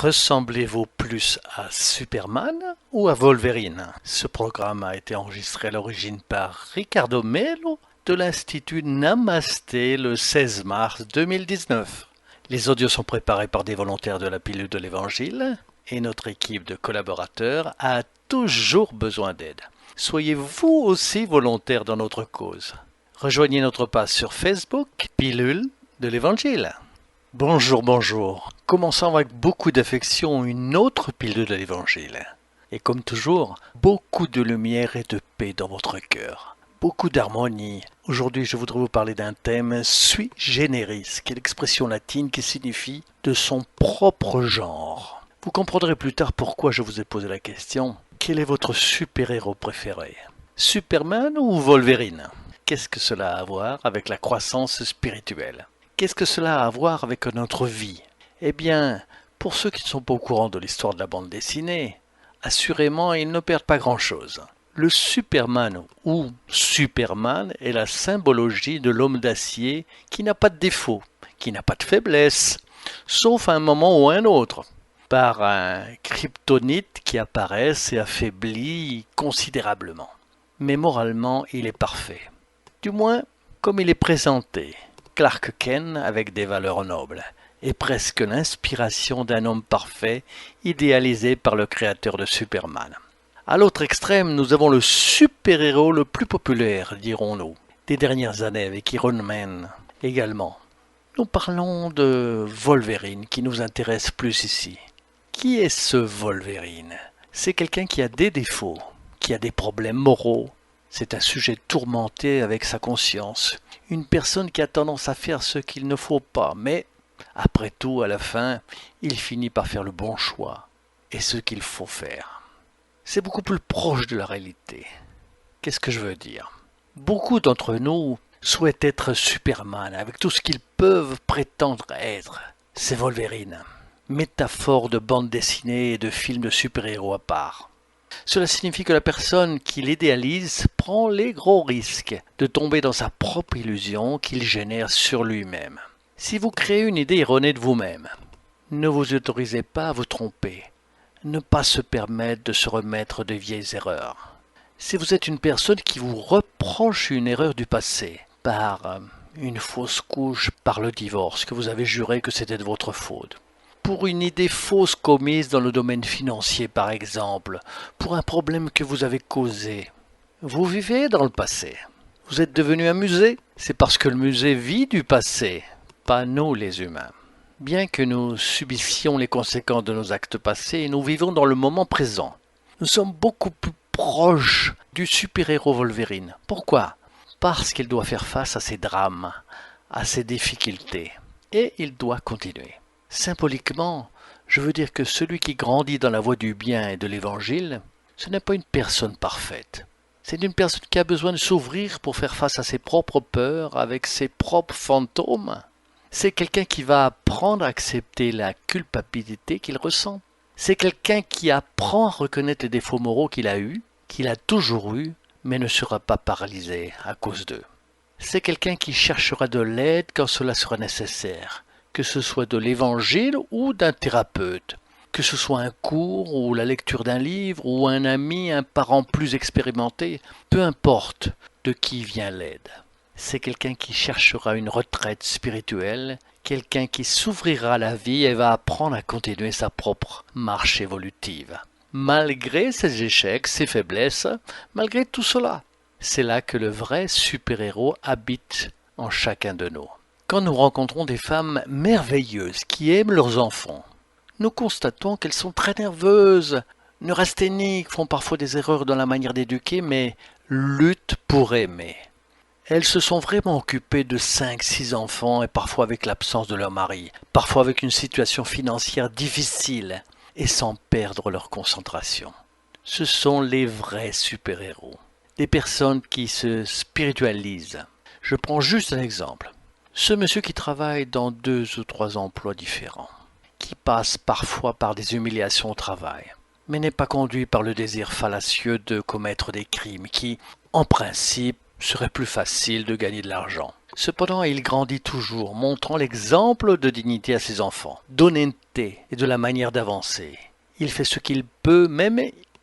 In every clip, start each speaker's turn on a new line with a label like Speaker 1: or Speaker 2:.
Speaker 1: Ressemblez-vous plus à Superman ou à Wolverine? Ce programme a été enregistré à l'origine par Ricardo Melo de l'Institut Namasté le 16 mars 2019. Les audios sont préparés par des volontaires de la pilule de l'Évangile et notre équipe de collaborateurs a toujours besoin d'aide. Soyez vous aussi volontaire dans notre cause. Rejoignez notre page sur Facebook, Pilule de l'Évangile. Bonjour, bonjour. Commençons avec beaucoup d'affection une autre pilule de l'Évangile. Et comme toujours, beaucoup de lumière et de paix dans votre cœur. Beaucoup d'harmonie. Aujourd'hui, je voudrais vous parler d'un thème sui generis, qui est l'expression latine qui signifie de son propre genre. Vous comprendrez plus tard pourquoi je vous ai posé la question. Quel est votre super-héros préféré? Superman ou Wolverine? Qu'est-ce que cela a à voir avec la croissance spirituelle? Qu'est-ce que cela a à voir avec notre vie? Eh bien, pour ceux qui ne sont pas au courant de l'histoire de la bande dessinée, assurément, ils ne perdent pas grand-chose. Le Superman ou Superman est la symbologie de l'homme d'acier qui n'a pas de défaut, qui n'a pas de faiblesse, sauf à un moment ou à un autre, par un kryptonite qui apparaît et affaiblit considérablement. Mais moralement, il est parfait. Du moins, comme il est présenté. Clark Kent avec des valeurs nobles, et presque l'inspiration d'un homme parfait idéalisé par le créateur de Superman. À l'autre extrême, nous avons le super-héros le plus populaire, dirons-nous, des dernières années avec Iron Man également. Nous parlons de Wolverine qui nous intéresse plus ici. Qui est ce Wolverine? C'est quelqu'un qui a des défauts, qui a des problèmes moraux. C'est un sujet tourmenté avec sa conscience. Une personne qui a tendance à faire ce qu'il ne faut pas, mais après tout, à la fin, il finit par faire le bon choix et ce qu'il faut faire. C'est beaucoup plus proche de la réalité. Qu'est-ce que je veux dire? Beaucoup d'entre nous souhaitent être Superman avec tout ce qu'ils peuvent prétendre être. C'est Wolverine, métaphore de bande dessinée et de films de super-héros à part. Cela signifie que la personne qui l'idéalise prend les gros risques de tomber dans sa propre illusion qu'il génère sur lui-même. Si vous créez une idée erronée de vous-même, ne vous autorisez pas à vous tromper, ne pas se permettre de se remettre de vieilles erreurs. Si vous êtes une personne qui vous reproche une erreur du passé, par une fausse couche, par le divorce, que vous avez juré que c'était de votre faute, pour une idée fausse commise dans le domaine financier par exemple, pour un problème que vous avez causé. Vous vivez dans le passé. Vous êtes devenu un musée. C'est parce que le musée vit du passé, pas nous les humains. Bien que nous subissions les conséquences de nos actes passés, nous vivons dans le moment présent. Nous sommes beaucoup plus proches du super-héros Wolverine. Pourquoi? Parce qu'il doit faire face à ses drames, à ses difficultés. Et il doit continuer. Symboliquement, je veux dire que celui qui grandit dans la voie du bien et de l'Évangile, ce n'est pas une personne parfaite. C'est une personne qui a besoin de s'ouvrir pour faire face à ses propres peurs, avec ses propres fantômes. C'est quelqu'un qui va apprendre à accepter la culpabilité qu'il ressent. C'est quelqu'un qui apprend à reconnaître les défauts moraux qu'il a eus, qu'il a toujours eus, mais ne sera pas paralysé à cause d'eux. C'est quelqu'un qui cherchera de l'aide quand cela sera nécessaire. Que ce soit de l'évangile ou d'un thérapeute, que ce soit un cours ou la lecture d'un livre ou un ami, un parent plus expérimenté, peu importe de qui vient l'aide. C'est quelqu'un qui cherchera une retraite spirituelle, quelqu'un qui s'ouvrira à la vie et va apprendre à continuer sa propre marche évolutive. Malgré ses échecs, ses faiblesses, malgré tout cela, c'est là que le vrai super-héros habite en chacun de nous. Quand nous rencontrons des femmes merveilleuses qui aiment leurs enfants, nous constatons qu'elles sont très nerveuses, neurasthéniques, font parfois des erreurs dans la manière d'éduquer, mais luttent pour aimer. Elles se sont vraiment occupées de 5-6 enfants et parfois avec l'absence de leur mari, parfois avec une situation financière difficile et sans perdre leur concentration. Ce sont les vrais super-héros, des personnes qui se spiritualisent. Je prends juste un exemple. Ce monsieur qui travaille dans 2 ou 3 emplois différents, qui passe parfois par des humiliations au travail, mais n'est pas conduit par le désir fallacieux de commettre des crimes qui, en principe, serait plus facile de gagner de l'argent. Cependant, il grandit toujours, montrant l'exemple de dignité à ses enfants, d'honnêteté et de la manière d'avancer. Il fait ce qu'il peut, même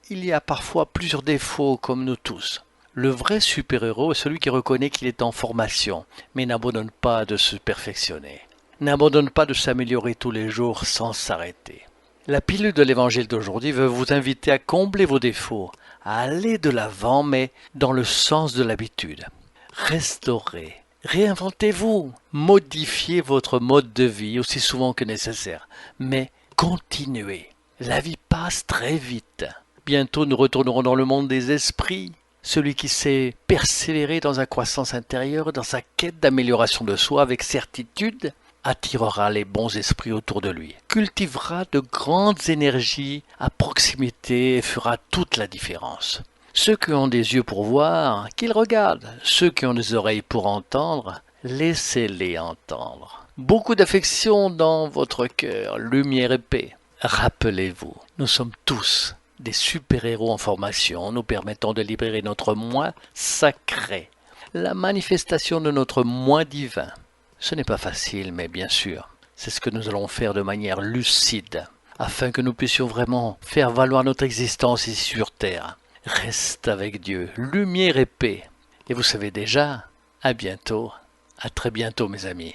Speaker 1: il y a parfois plusieurs défauts comme nous tous. Le vrai super-héros est celui qui reconnaît qu'il est en formation, mais n'abandonne pas de se perfectionner. N'abandonne pas de s'améliorer tous les jours sans s'arrêter. La pilule de l'évangile d'aujourd'hui veut vous inviter à combler vos défauts, à aller de l'avant, mais dans le sens de l'habitude. Restaurez, réinventez-vous, modifiez votre mode de vie aussi souvent que nécessaire, mais continuez. La vie passe très vite. Bientôt nous retournerons dans le monde des esprits. Celui qui sait persévérer dans sa croissance intérieure, dans sa quête d'amélioration de soi avec certitude, attirera les bons esprits autour de lui, cultivera de grandes énergies à proximité et fera toute la différence. Ceux qui ont des yeux pour voir, qu'ils regardent. Ceux qui ont des oreilles pour entendre, laissez-les entendre. Beaucoup d'affection dans votre cœur, lumière et paix. Rappelez-vous, nous sommes tous des super-héros en formation, nous permettant de libérer notre moi sacré, la manifestation de notre moi divin. Ce n'est pas facile, mais bien sûr, c'est ce que nous allons faire de manière lucide, afin que nous puissions vraiment faire valoir notre existence ici sur Terre. Reste avec Dieu, lumière et paix. Et vous savez déjà, à bientôt, à très bientôt mes amis.